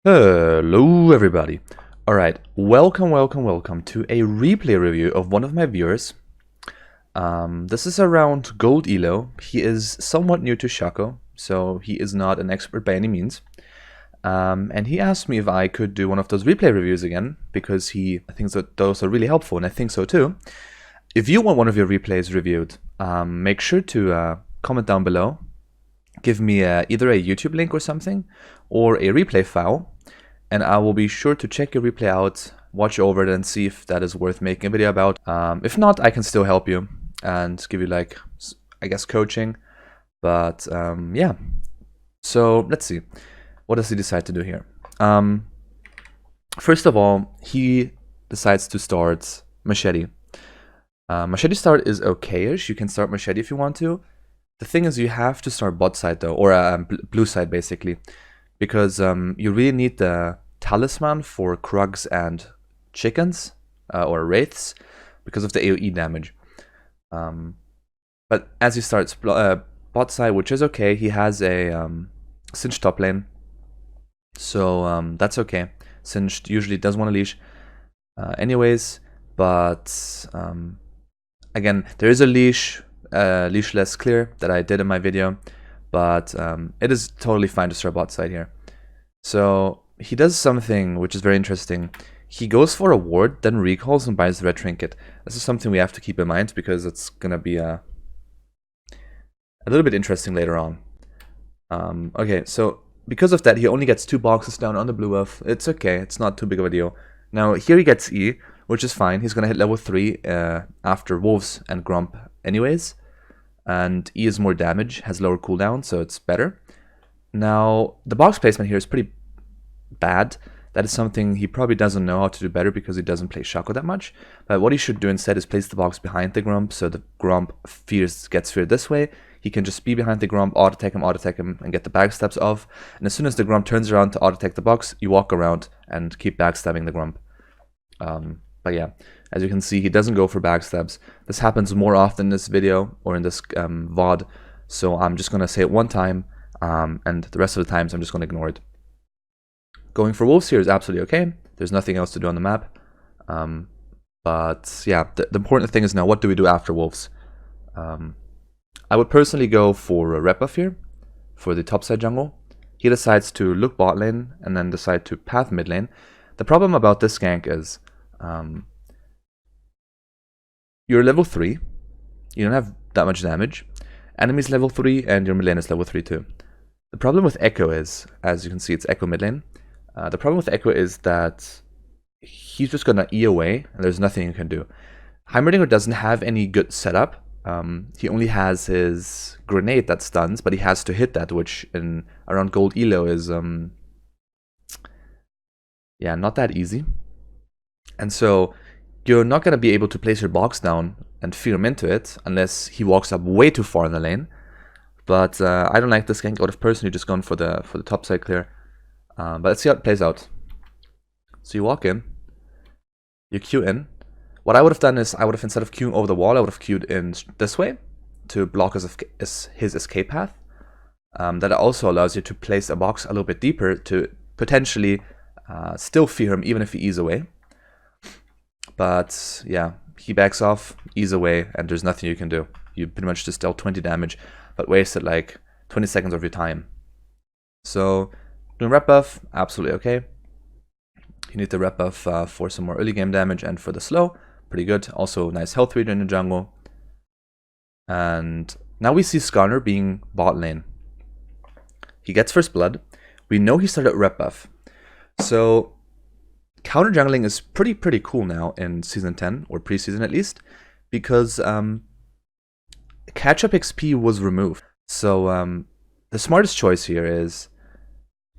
Hello everybody. Alright, welcome to a replay review of one of my viewers. This is around Gold Elo. He is somewhat new to Shaco, so he is not an expert by any means. And he asked me if I could do one of those replay reviews again, because he thinks that those are really helpful, and I think so too. If you want one of your replays reviewed, make sure to comment down below. Give me either a YouTube link or something, or a replay file, and I will be sure to check your replay out, watch over it, and see if that is worth making a video about. If not, I can still help you and give you, like, I guess, coaching. But yeah, so let's see. What does he decide to do here? First of all, he decides to start Machete. Machete start is okay-ish. You can start Machete if you want to. The thing is, you have to start bot side though, or blue side basically, because you really need the talisman for Krugs and chickens, or wraiths, because of the AoE damage. But as he starts bot side, which is okay, he has a Singed top lane, so that's okay. Singed usually does want to leash anyways, but again, there is a leash less clear that I did in my video, but it is totally fine to start bot side here. So he does something which is very interesting. He goes for a ward, then recalls and buys the red trinket. This is something we have to keep in mind because it's gonna be a little bit interesting later on. Okay, so because of that, he only gets 2 boxes down on the blue buff. It's okay, it's not too big of a deal. Now here he gets E, which is fine. He's gonna hit level 3 after Wolves and Grump anyways. And E is more damage, has lower cooldown, so it's better. Now, the box placement here is pretty bad. That is something he probably doesn't know how to do better because he doesn't play Shaco that much. But what he should do instead is place the box behind the Grump, so the Grump gets feared this way. He can just be behind the Grump, auto-attack him, and get the backstabs off. And as soon as the Grump turns around to auto-attack the box, you walk around and keep backstabbing the Grump. But yeah, as you can see, he doesn't go for backstabs. This happens more often in this video or in this VOD, so I'm just going to say it one time, and the rest of the times I'm just going to ignore it. Going for Wolves here is absolutely okay. There's nothing else to do on the map. But yeah, the important thing is now, what do we do after Wolves? I would personally go for a rep buff here, for the topside jungle. He decides to look bot lane, and then decide to path mid lane. The problem about this gank is, you're level 3, you don't have that much damage, enemies level 3, and your mid lane is level 3 too. The problem with Echo is, as you can see, it's Echo mid lane. The problem with Echo is that he's just gonna E away, and there's nothing you can do. Heimerdinger doesn't have any good setup. He only has his grenade that stuns, but he has to hit that, which in around Gold Elo is yeah, not that easy. And so you're not going to be able to place your box down and fear him into it unless he walks up way too far in the lane. But I don't like this gank. I would have personally just gone for the top side clear. But let's see how it plays out. So you walk in, you queue in. What I would have done is, I would have, instead of queuing over the wall, I would have queued in this way to block his escape path. That also allows you to place a box a little bit deeper to potentially still fear him even if he ease away. But yeah, he backs off, ease away, and there's nothing you can do. You pretty much just dealt 20 damage, but wasted like 20 seconds of your time. So doing rep buff, absolutely okay. You need the rep buff for some more early game damage and for the slow, pretty good. Also nice health reader in the jungle. And now we see Skarner being bot lane. He gets first blood. We know he started rep buff. So counter jungling is pretty cool now in Season 10, or pre-season at least, because catch-up XP was removed. So the smartest choice here is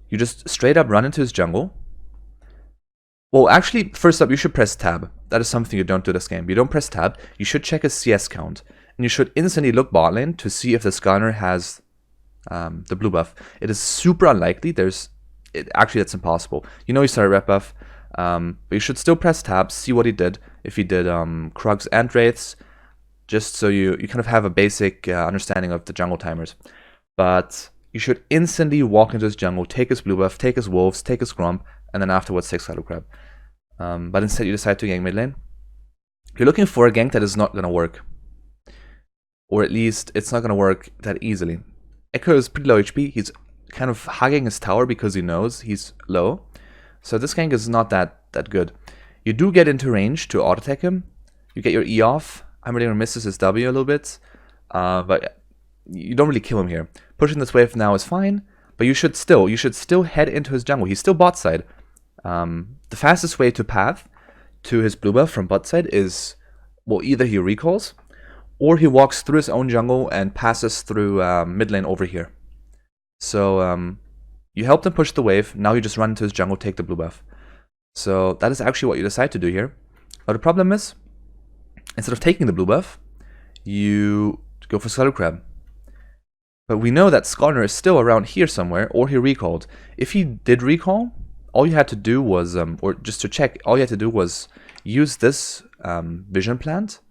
you just straight up run into his jungle. Well, actually, first up, you should press tab. That is something you don't do this game. You don't press tab. You should check his CS count, and you should instantly look bot lane to see if the Skarner has the blue buff. It is super unlikely. Actually, that's impossible. You know he started rep buff. But you should still press tab, see what he did, if he did Krugs and Wraiths, just so you kind of have a basic understanding of the jungle timers. But you should instantly walk into his jungle, take his blue buff, take his wolves, take his grump, and then afterwards take Shadow Crab. But instead you decide to gank mid lane. You're looking for a gank that is not going to work. Or at least it's not going to work that easily. Echo is pretty low HP. He's kind of hugging his tower because he knows he's low. So this gank is not that good. You do get into range to auto attack him. You get your E off. Heimerdinger misses his W a little bit. But you don't really kill him here. Pushing this wave now is fine. But you should still head into his jungle. He's still bot side. The fastest way to path to his blue buff from bot side is, well, either he recalls or he walks through his own jungle and passes through mid lane over here. So you helped him push the wave. Now you just run into his jungle, take the blue buff. So that is actually what you decide to do here. But the problem is, instead of taking the blue buff, you go for Shadow Crab. But we know that Skarner is still around here somewhere, or he recalled. If he did recall, all you had to do was, or just to check, all you had to do was use this vision plant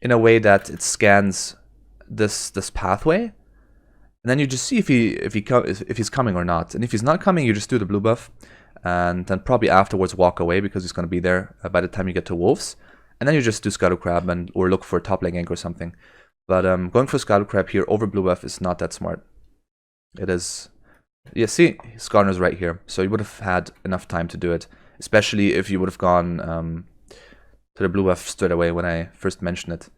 in a way that it scans this pathway, and then you just see if he's coming or not. And if he's not coming, you just do the blue buff, and then probably afterwards walk away because he's going to be there by the time you get to wolves. And then you just do Shadow Crab or look for a top lane gank or something. But going for Shadow Crab here over blue buff is not that smart. It is. Yeah, see, Skarner's right here, so you would have had enough time to do it, especially if you would have gone to the blue buff straight away when I first mentioned it.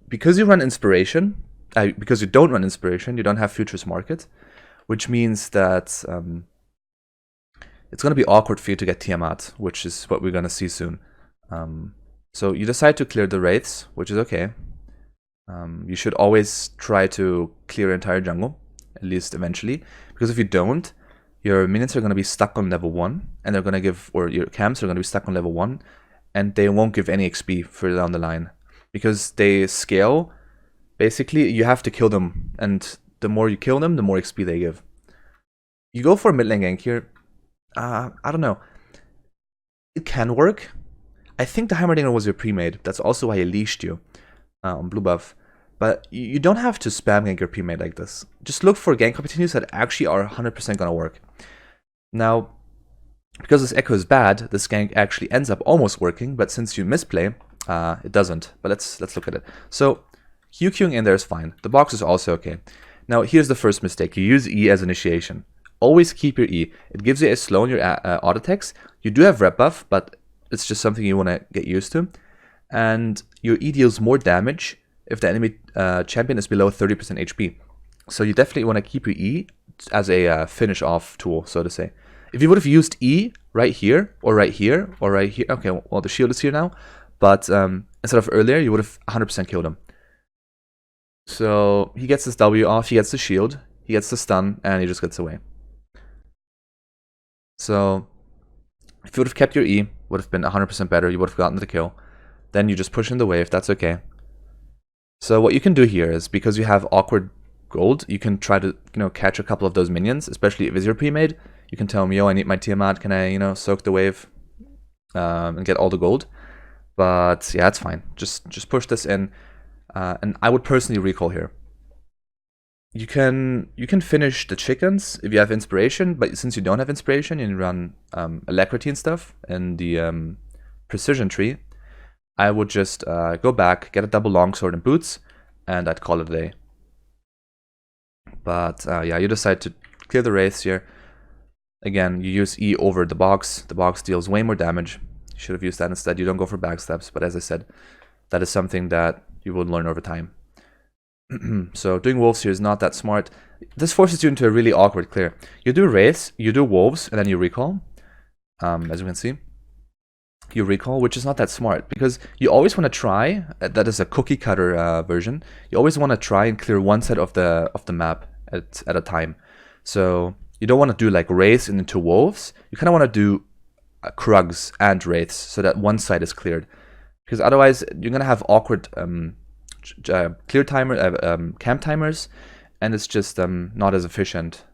Because you run Inspiration, because you don't run Inspiration, you don't have Futures Market, which means that it's going to be awkward for you to get Tiamat, which is what we're going to see soon. So you decide to clear the Wraiths, which is okay. You should always try to clear your entire jungle, at least eventually, because if you don't, your minions are going to be stuck on level 1, and they're going to give, or your camps are going to be stuck on level 1, and they won't give any XP further down the line, because they scale. Basically, you have to kill them, and the more you kill them, the more XP they give. You go for a mid lane gank here. I don't know. It can work. I think the Heimerdinger was your pre-made. That's also why he leashed you on blue buff. But you don't have to spam gank your pre-made like this. Just look for gank opportunities that actually are 100% gonna work. Now, because this echo is bad, this gank actually ends up almost working, but since you misplay, it doesn't. But let's look at it. So, Q-queuing in there is fine. The box is also okay. Now, here's the first mistake. You use E as initiation. Always keep your E. It gives you a slow on your auto attacks. You do have rep buff, but it's just something you want to get used to. And your E deals more damage if the enemy champion is below 30% HP. So you definitely want to keep your E as a finish off tool, so to say. If you would have used E right here, or right here, or right here, okay, well the shield is here now, but instead of earlier, you would have 100% killed him. So he gets this W off, he gets the shield, he gets the stun, and he just gets away. So if you would have kept your E, would have been 100% better, you would have gotten the kill. Then you just push in the wave, that's okay. So what you can do here is, because you have awkward gold, you can try to, catch a couple of those minions, especially if it's your pre-made. You can tell them, yo, I need my Tiamat, can I, soak the wave and get all the gold? But yeah, it's fine. Just push this in, and I would personally recall here. You can finish the chickens if you have inspiration, but since you don't have inspiration, you run alacrity and stuff in the precision tree. I would just go back, get a double longsword and boots, and I'd call it a day. But yeah, you decide to clear the wraiths here. Again, you use E over the box. The box deals way more damage. You should have used that instead. You don't go for backstabs, but as I said, that is something that you will learn over time. So doing wolves here is not that smart. This forces you into a really awkward clear. You do wraiths, you do wolves, and then you recall. As you can see, you recall, which is not that smart, because you always want to try. That is a cookie cutter version. You always want to try and clear one side of the map at a time. So you don't want to do like wraiths and into wolves. You kind of want to do Krugs and wraiths so that one side is cleared, because otherwise you're gonna have awkward clear timer camp timers, and it's just not as efficient.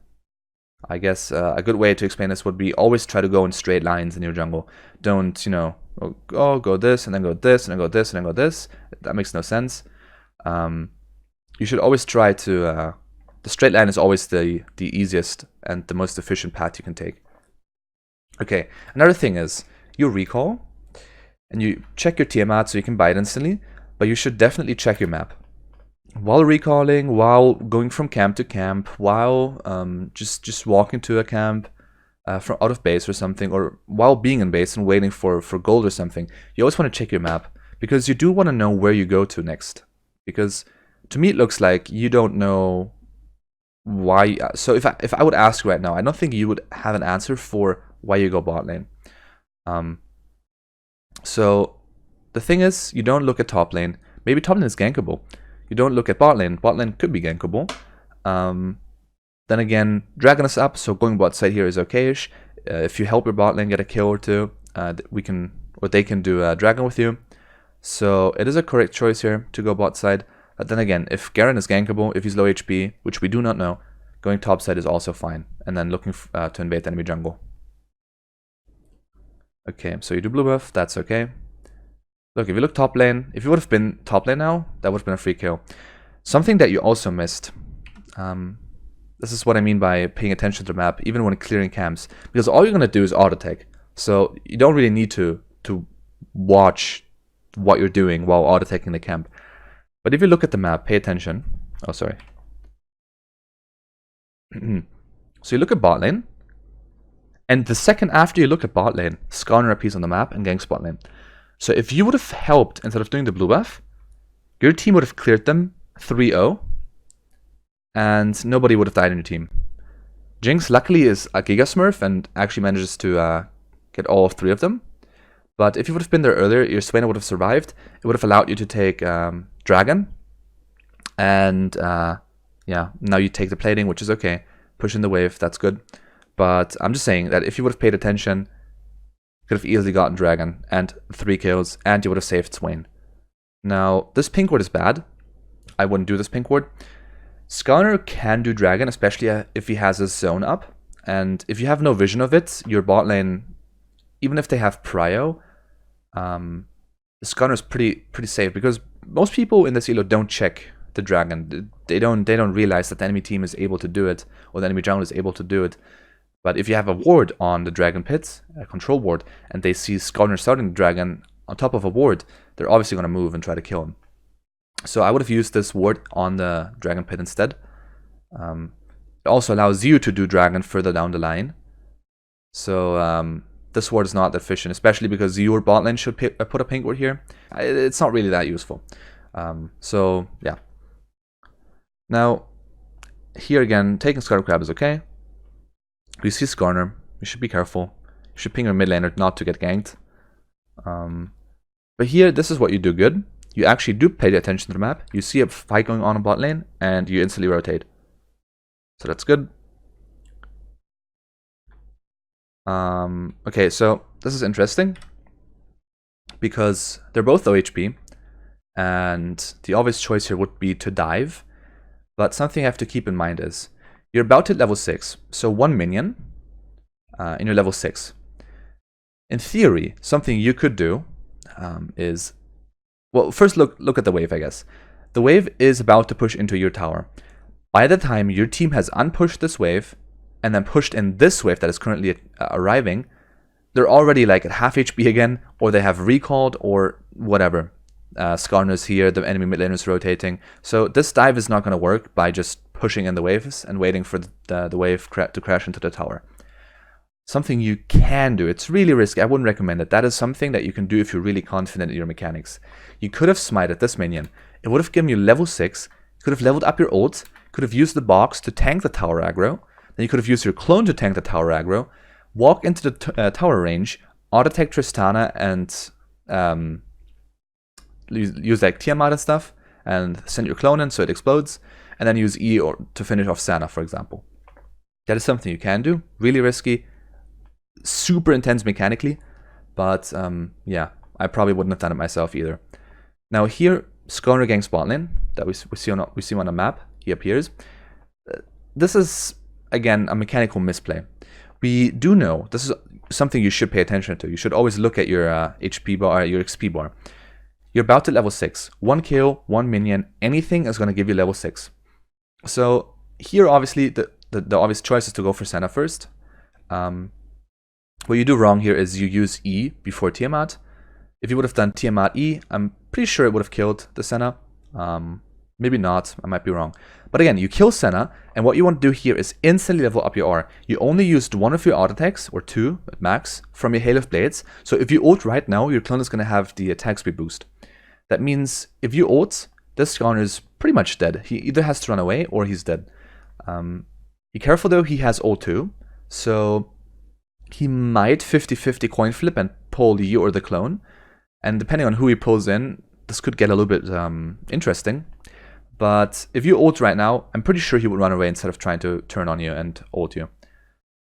I guess a good way to explain this would be always try to go in straight lines in your jungle. Don't, go this and then go this and then go this and then go this. That makes no sense. You should always try to the straight line is always the easiest and the most efficient path you can take. Okay, another thing is you recall and you check your Tiamat so you can buy it instantly, but you should definitely check your map. While recalling, while going from camp to camp, while just walking to a camp from out of base or something, or while being in base and waiting for gold or something, you always want to check your map, because you do want to know where you go to next. Because to me it looks like you don't know why. So if I would ask you right now, I don't think you would have an answer for why you go bot lane. So the thing is, you don't look at top lane. Maybe top lane is gankable. You don't look at bot lane. Bot lane could be gankable. Then again, Dragon is up, so going bot side here is okayish. If you help your bot lane get a kill or two, they can do Dragon with you. So it is a correct choice here to go bot side. But then again, if Garen is gankable, if he's low HP, which we do not know, going top side is also fine. And then looking to invade the enemy jungle. Okay, so you do blue buff, that's okay. Look, if you look top lane, if you would have been top lane now, that would have been a free kill. Something that you also missed. This is what I mean by paying attention to the map, even when clearing camps. Because all you're going to do is auto-tech. So you don't really need to watch what you're doing while auto-teching the camp. But if you look at the map, pay attention. Oh, sorry. So you look at bot lane. And the second after you look at bot lane, Skarner appears on the map and ganks bot lane. So if you would have helped instead of doing the blue buff, your team would have cleared them 3-0. And nobody would have died in your team. Jinx luckily is a Giga Smurf and actually manages to get all 3 of them. But if you would have been there earlier, your Swaina would have survived. It would have allowed you to take Dragon. And yeah, now you take the plating, which is okay. Push in the wave, that's good. But I'm just saying that if you would have paid attention, you could have easily gotten Dragon and 3 kills, and you would have saved Swain. Now, this pink ward is bad. I wouldn't do this pink ward. Skarner can do Dragon, especially if he has his zone up. And if you have no vision of it, your bot lane, even if they have prio, Skarner is pretty safe, because most people in this elo don't check the Dragon. They don't realize that the enemy team is able to do it, or the enemy jungle is able to do it. But if you have a ward on the Dragon pit, a control ward, and they see Skarner starting the Dragon on top of a ward, they're obviously going to move and try to kill him. So I would have used this ward on the Dragon pit instead. It also allows you to do Dragon further down the line. So this ward is not that efficient, especially because your bot lane should put a pink ward here. It's not really that useful. So yeah. Now, here again, taking Scarlet Crab is okay. We see Skarner, you should be careful. You should ping your mid laner not to get ganked. But here, this is what you do good. You actually do pay attention to the map. You see a fight going on in bot lane, and you instantly rotate. So that's good. Okay, so this is interesting, because they're both low HP, and the obvious choice here would be to dive. But something you have to keep in mind is, you're about to hit level 6, so 1 minion, and you're level 6. In theory, something you could do is, well, first look at the wave, I guess. The wave is about to push into your tower. By the time your team has unpushed this wave, and then pushed in this wave that is currently arriving, they're already like at half HP again, or they have recalled, or whatever. Skarner's here, the enemy mid laner is rotating. So this dive is not going to work by just pushing in the waves and waiting for the wave to crash into the tower. Something you can do, it's really risky, I wouldn't recommend it. That is something that you can do if you're really confident in your mechanics. You could have smited this minion. It would have given you level 6, you could have leveled up your ult, could have used the box to tank the tower aggro, then you could have used your clone to tank the tower aggro, walk into the tower range, auto-tech Tristana, and use like Tiamat and stuff, and send your clone in so it explodes, and then use E to finish off Sana, for example. That is something you can do. Really risky, super intense mechanically, but yeah, I probably wouldn't have done it myself either. Now here, Skarner ganks bot lane, that we see on the map. He appears. This is, again, a mechanical misplay. We do know, this is something you should pay attention to. You should always look at your HP bar, your XP bar. You're about to level 6. 1 kill, 1 minion, anything is going to give you level 6. So here, obviously, the obvious choice is to go for Senna first. What you do wrong here is you use E before Tiamat. If you would have done Tiamat E, I'm pretty sure it would have killed the Senna. Maybe not, I might be wrong. But again, you kill Senna, and what you want to do here is instantly level up your R. You only used one of your auto attacks, or two at max, from your Hail of Blades. So if you ult right now, your clone is going to have the attack speed boost. That means if you ult, this Skarner is pretty much dead. He either has to run away or he's dead. Be careful though, he has ult too. So he might 50-50 coin flip and pull you or the clone. And depending on who he pulls in, this could get a little bit interesting. But if you ult right now, I'm pretty sure he would run away instead of trying to turn on you and ult you.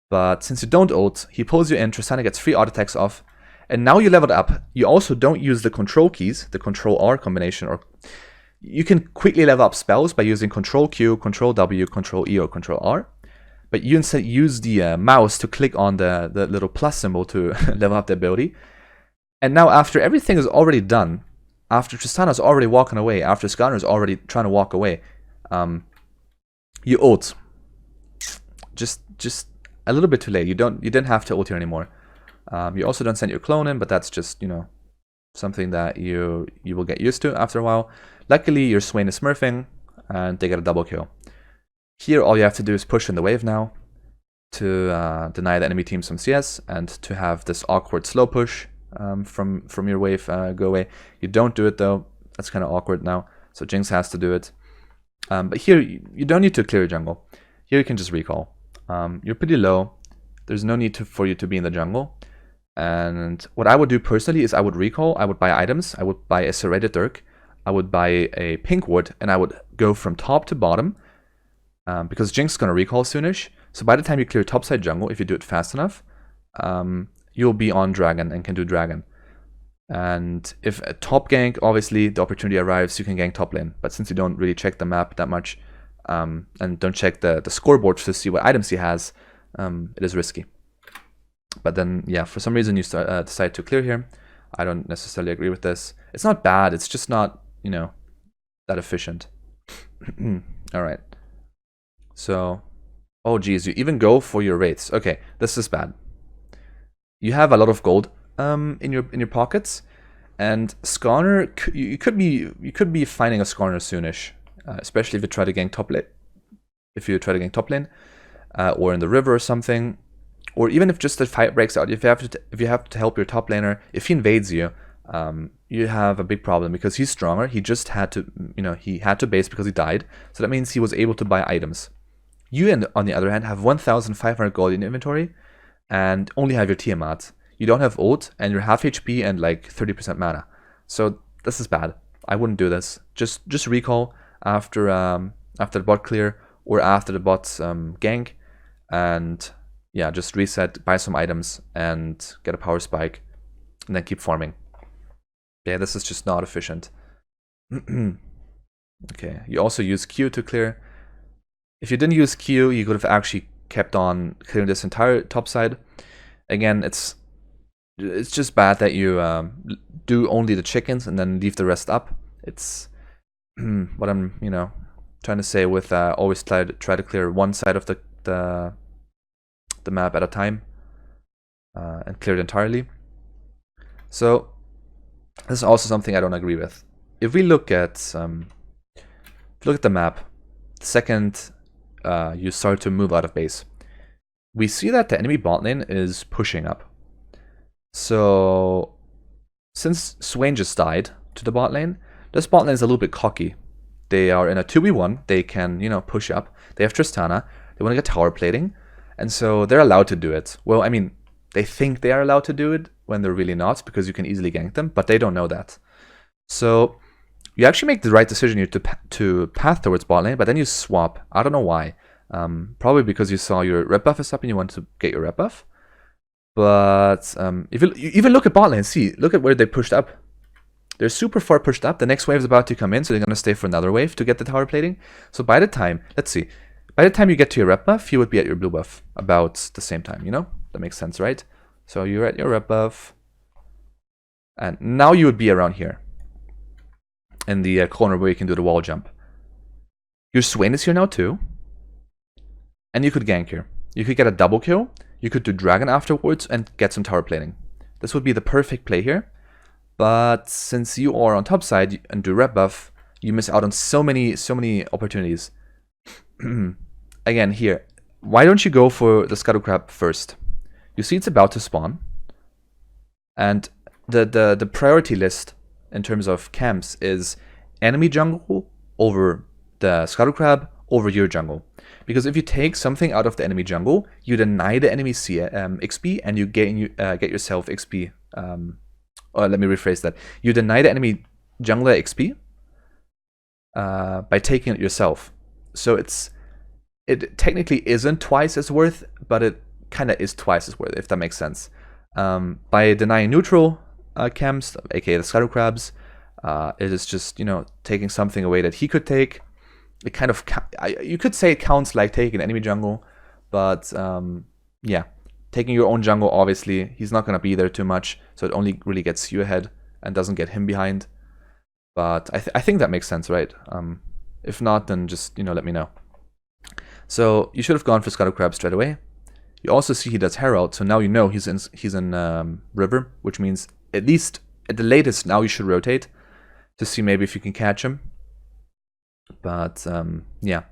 But since you don't ult, he pulls you in, Tristana gets 3 auto attacks off, and now you leveled up. You also don't use the control keys, the control R combination, or you can quickly level up spells by using control Q, control W, control E, or control R. But you instead use the mouse to click on the little plus symbol to level up the ability. And now after everything is already done, after Tristana's already walking away, after Skarner's already trying to walk away, you ult. Just a little bit too late. You didn't have to ult here anymore. You also don't send your clone in, but that's just, you know, something that you will get used to after a while. Luckily, your Swain is smurfing, and they get a double kill. Here, all you have to do is push in the wave now to deny the enemy team some CS and to have this awkward slow push from your wave go away. You don't do it though. That's kind of awkward now. So Jinx has to do it. But here, you don't need to clear your jungle. Here you can just recall. You're pretty low. There's no need for you to be in the jungle. And what I would do personally is I would recall. I would buy items. I would buy a serrated dirk. I would buy a pink wood, and I would go from top to bottom. Because Jinx is going to recall soonish. So by the time you clear topside jungle, if you do it fast enough, you'll be on dragon and can do dragon. And if a top gank, obviously the opportunity arrives, you can gank top lane. But since you don't really check the map that much, and don't check the scoreboard to see what items he has, it is risky. But then, yeah, for some reason you decide to clear here. I don't necessarily agree with this. It's not bad, it's just not, you know, that efficient. Alright. So, oh geez, you even go for your wraiths. Okay, this is bad. You have a lot of gold in your pockets, and Skarner, you could be finding a Skarner soonish, especially if you try to gank top lane. If you try to gank top lane, or in the river or something, or even if just the fight breaks out. If you have to help your top laner, if he invades you, you have a big problem because he's stronger. He just had to, you know, he had to base because he died. So that means he was able to buy items. You, on the other hand, have 1,500 gold in inventory and only have your Tiamat. You don't have ult, and you're half HP and like 30% mana. So this is bad. I wouldn't do this. Just recall after the bot clear or after the bot's gank, and yeah, just reset, buy some items, and get a power spike, and then keep farming. Yeah, this is just not efficient. Okay, you also use Q to clear. If you didn't use Q, you could have actually kept on clearing this entire top side. Again, it's just bad that you do only the chickens and then leave the rest up. It's what I'm, you know, trying to say with always try to clear one side of the map at a time and clear it entirely. So this is also something I don't agree with. If we look at the map, the second you start to move out of base, we see that the enemy bot lane is pushing up. So since Swain just died to the bot lane, this bot lane is a little bit cocky. They are in a 2v1, they can, you know, push up. They have Tristana, they want to get tower plating, and so they're allowed to do it. Well, I mean, they think they are allowed to do it when they're really not, because you can easily gank them, but they don't know that. So you actually make the right decision here to path towards bot lane, but then you swap. I don't know why. Probably because you saw your rep buff is up and you want to get your rep buff. But if you even look at bot lane, see, look at where they pushed up. They're super far pushed up. The next wave is about to come in, so they're going to stay for another wave to get the tower plating. So by the time, let's see, by the time you get to your rep buff, you would be at your blue buff about the same time, you know? That makes sense, right? So you're at your rep buff, and now you would be around here in the corner where you can do the wall jump. Your Swain is here now too. And you could gank here. You could get a double kill, you could do dragon afterwards and get some tower plating. This would be the perfect play here, but since you are on top side and do red buff, you miss out on so many opportunities. Again here, why don't you go for the scuttle crab first? You see it's about to spawn, and the priority list in terms of camps is enemy jungle over the scuttle crab over your jungle. Because if you take something out of the enemy jungle, you deny the enemy XP and you get yourself XP. Or let me rephrase that. You deny the enemy jungler XP by taking it yourself. So it technically isn't twice as worth, but it kind of is twice as worth, if that makes sense. By denying neutral camps, aka the scuttle crabs, it is just, you know, taking something away that he could take. It kind of, you could say it counts like taking enemy jungle, but yeah, taking your own jungle, obviously, he's not going to be there too much, so it only really gets you ahead and doesn't get him behind. But I think that makes sense, right? If not, then just, you know, let me know. So you should have gone for scuttle crab straight away. You also see he does Herald, so now you know he's in river, which means at least at the latest now you should rotate to see maybe if you can catch him. But yeah.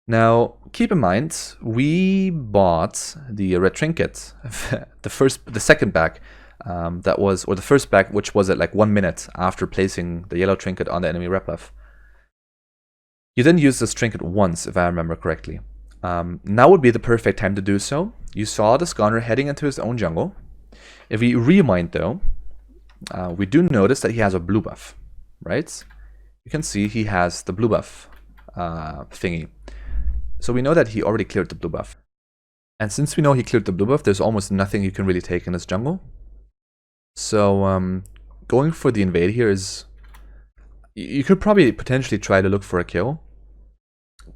Now keep in mind we bought the red trinket, the second bag that was, or the first bag which was at like 1 minute after placing the yellow trinket on the enemy red buff. You didn't use this trinket once, if I remember correctly. Now would be the perfect time to do so. You saw the Skarner heading into his own jungle. If we rewind though, we do notice that he has a blue buff, right? You can see he has the blue buff thingy. So we know that he already cleared the blue buff. And since we know he cleared the blue buff, there's almost nothing you can really take in this jungle. So going for the invade here is... You could probably potentially try to look for a kill.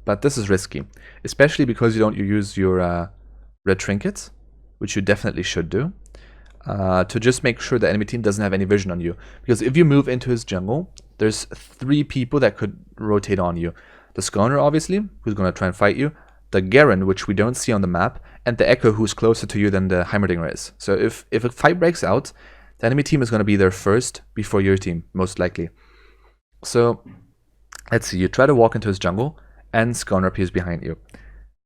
But this is risky. Especially because you don't use your red trinkets, which you definitely should do. To just make sure the enemy team doesn't have any vision on you. Because if you move into his jungle, there's 3 people that could rotate on you. The Skarner, obviously, who's going to try and fight you. The Garen, which we don't see on the map. And the Echo, who's closer to you than the Heimerdinger is. So if a fight breaks out, the enemy team is going to be there first before your team, most likely. So, let's see. You try to walk into his jungle, and Skarner appears behind you.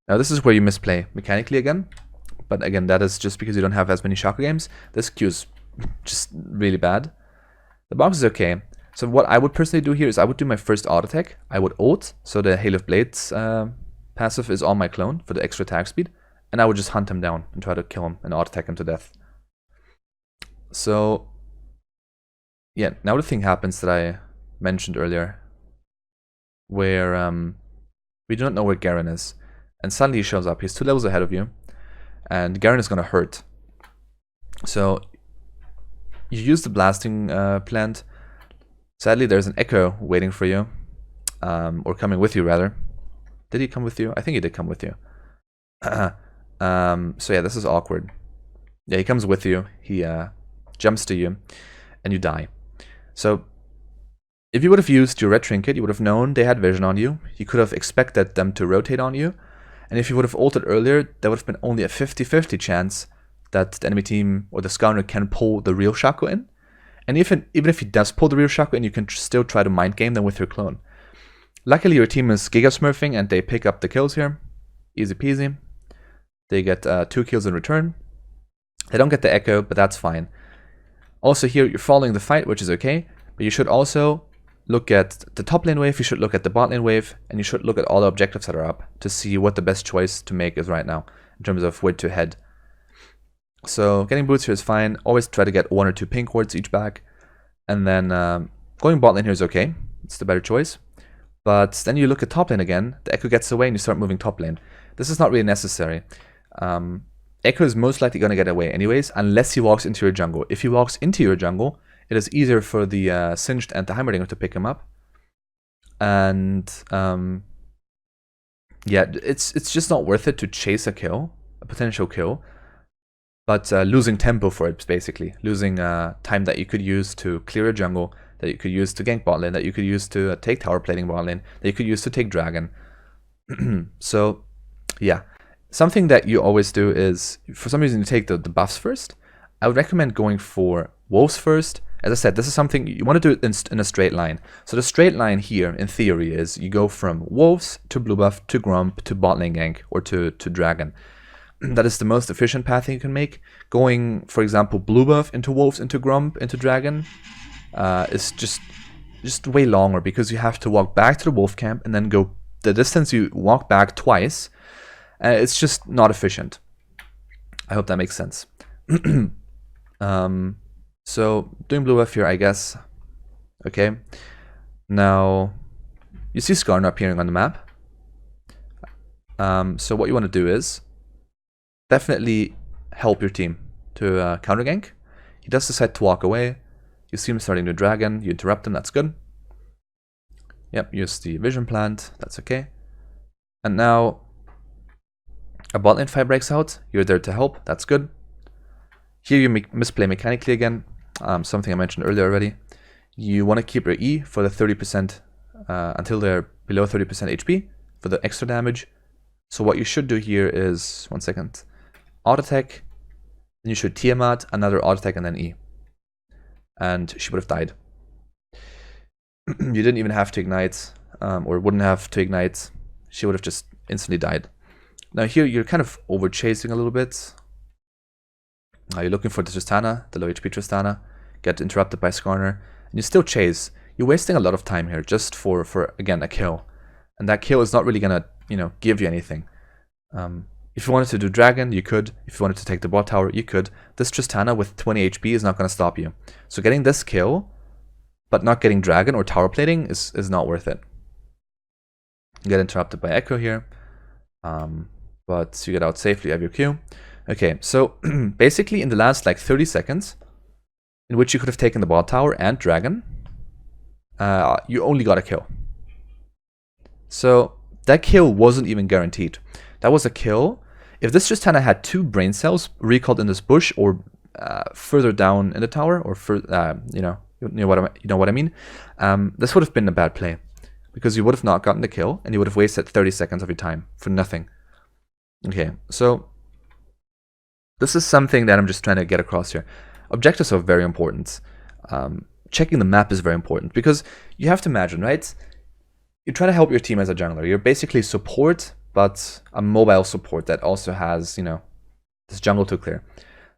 Now this is where you misplay mechanically again. But again, that is just because you don't have as many Shaco games. This queue is just really bad. The box is okay. So what I would personally do here is I would do my first auto attack. I would ult, so the Hail of Blades passive is on my clone for the extra attack speed. And I would just hunt him down and try to kill him and auto attack him to death. So, yeah, now the thing happens that I mentioned earlier. Where we do not know where Garen is. And suddenly he shows up. He's 2 levels ahead of you. And Garen is going to hurt. So, you use the blasting plant. Sadly, there's an Echo waiting for you. Or coming with you, rather. Did he come with you? I think he did come with you. So yeah, this is awkward. Yeah, he comes with you. He jumps to you. And you die. So, if you would have used your red trinket, you would have known they had vision on you. You could have expected them to rotate on you. And if you would have ulted earlier, there would have been only a 50-50 chance that the enemy team or the Skarner can pull the real Shaco in. And even if he does pull the real Shaco in, you can still try to mind game them with your clone. Luckily, your team is Giga Smurfing and they pick up the kills here. Easy peasy. They get 2 kills in return. They don't get the Echo, but that's fine. Also here, you're following the fight, which is okay. But you should also look at the top lane wave, you should look at the bot lane wave, and you should look at all the objectives that are up to see what the best choice to make is right now in terms of where to head. So getting boots here is fine. Always try to get 1 or 2 pink wards each back. And then going bot lane here is okay. It's the better choice. But then you look at top lane again, the Echo gets away and you start moving top lane. This is not really necessary. Echo is most likely going to get away anyways, unless he walks into your jungle. If he walks into your jungle, it is easier for the Singed and the Heimerdinger to pick him up. And yeah, it's just not worth it to chase a kill, a potential kill. But losing tempo for it, basically. Losing time that you could use to clear a jungle, that you could use to gank bot lane, that you could use to take tower plating bot lane, that you could use to take dragon. So Yeah. Something that you always do is, for some reason, you take the buffs first. I would recommend going for wolves first. As I said, this is something you want to do it in a straight line. So the straight line here, in theory, is you go from wolves to blue buff to grump to bot lane gank or to dragon. That is the most efficient path you can make. Going, for example, blue buff into wolves into grump into dragon is just way longer, because you have to walk back to the wolf camp and then go the distance you walk back twice. It's just not efficient. I hope that makes sense. So doing blue buff here, I guess. Okay. Now you see Skarner appearing on the map. So what you want to do is definitely help your team to counter gank. He does decide to walk away. You see him starting to dragon. You interrupt him. That's good. Yep, use the vision plant. That's okay. And now a bot lane fight breaks out. You're there to help. That's good. Here you misplay mechanically again. Something I mentioned earlier already. You want to keep your E for the 30% until they're below 30% HP for the extra damage. So what you should do here is, one second, auto attack. Then you should Tiamat, another auto attack, and then E. And she would have died. You didn't even have to ignite, or wouldn't have to ignite. She would have just instantly died. Now here you're kind of over chasing a little bit. You're looking for the Tristana, the low HP Tristana, get interrupted by Skarner, and you still chase. You're wasting a lot of time here just for again, a kill. And that kill is not really gonna, give you anything. If you wanted to do Dragon, you could. If you wanted to take the bot tower, you could. This Tristana with 20 HP is not gonna stop you. So getting this kill, but not getting Dragon or tower plating is not worth it. You get interrupted by Echo here. But you get out safely, you have your Q. Okay, so basically in the last like 30 seconds, in which you could have taken the bot tower and dragon, you only got a kill. So that kill wasn't even guaranteed. That was a kill. If this Tristana had 2 brain cells recalled in this bush or further down in the tower, or you know what I mean, this would have been a bad play, because you would have not gotten the kill and you would have wasted 30 seconds of your time for nothing. Okay, so this is something that I'm just trying to get across here. Objectives are very important. Checking the map is very important, because you have to imagine, right? You try to help your team as a jungler. You're basically support, but a mobile support that also has, this jungle to clear.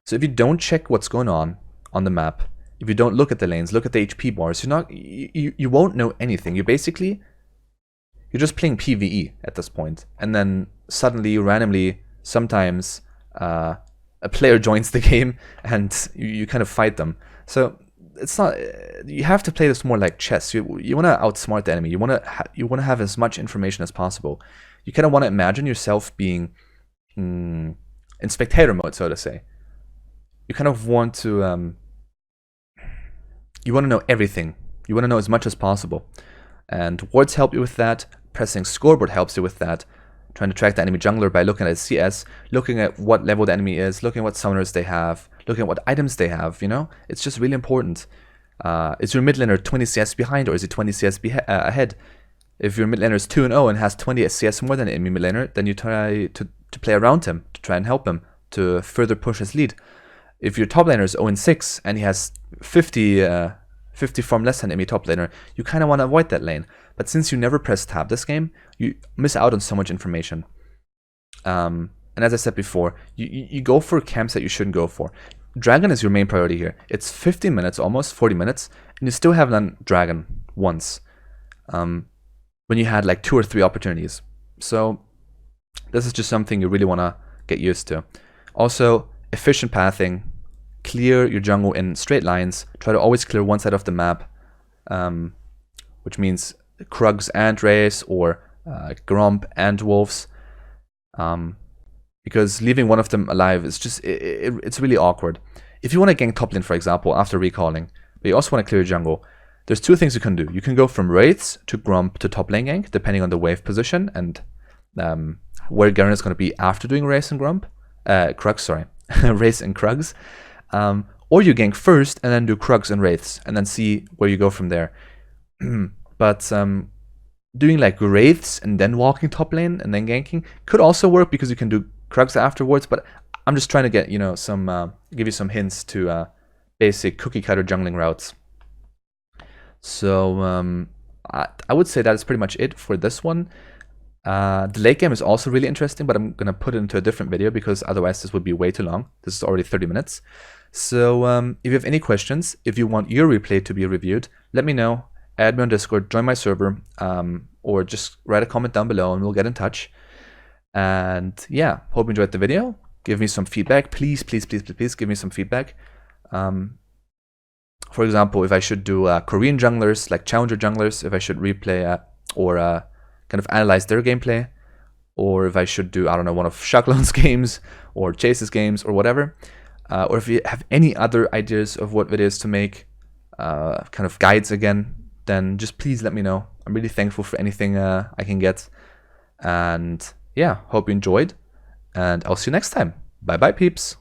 So if you don't check what's going on the map, if you don't look at the lanes, look at the HP bars, you won't know anything. You're just playing PvE at this point, and then suddenly, randomly, sometimes a player joins the game and you kind of fight them. So it's not. You have to play this more like chess. You want to outsmart the enemy. You want to have as much information as possible. You kind of want to imagine yourself being in spectator mode, so to say. You kind of want to. You want to know everything. You want to know as much as possible. And wards help you with that. Pressing scoreboard helps you with that. Trying to track the enemy jungler by looking at CS, looking at what level the enemy is, looking at what summoners they have, looking at what items they have, It's just really important. Is your mid laner 20 CS behind, or is he 20 CS ahead? If your mid laner is 2-0 and has 20 CS more than the enemy mid laner, then you try to play around him, to try and help him, to further push his lead. If your top laner is 0-6 and he has 50 farm less than enemy top laner, you kind of want to avoid that lane. But since you never press tab this game, you miss out on so much information. And as I said before, you go for camps that you shouldn't go for. Dragon is your main priority here. It's 15 minutes, almost 40 minutes, and you still haven't done Dragon once. When you had like 2 or 3 opportunities. So this is just something you really want to get used to. Also, efficient pathing. Clear your jungle in straight lines. Try to always clear one side of the map, which means Krugs and Rays, or Gromp and Wolves, because leaving one of them alive is just it's really awkward. If you want to gank top lane, for example, after recalling, but you also want to clear your jungle, there's 2 things you can do. You can go from Wraiths to Gromp to top lane gank, depending on the wave position and where Garen is going to be after doing Wraiths and Krugs, sorry, Wraiths and Krugs. Or you gank first and then do Krugs and Wraiths and then see where you go from there. But doing like wraiths and then walking top lane and then ganking could also work because you can do Krugs afterwards. But I'm just trying to get, you know, some give you some hints to basic cookie cutter jungling routes. So I would say that is pretty much it for this one. The late game is also really interesting, but I'm gonna put it into a different video because otherwise this would be way too long. This is already 30 minutes. So if you have any questions, if you want your replay to be reviewed, let me know. Add me on Discord, join my server, or just write a comment down below and we'll get in touch. And yeah, hope you enjoyed the video. Give me some feedback. Please, please, please, please, please give me some feedback. For example, if I should do Korean junglers, like challenger junglers, if I should replay or kind of analyze their gameplay, or if I should do, I don't know, one of Shaco's games or Chase's games or whatever. Or if you have any other ideas of what videos to make, kind of guides again, then just please let me know. I'm really thankful for anything I can get. And yeah, hope you enjoyed, and I'll see you next time. Bye bye, peeps.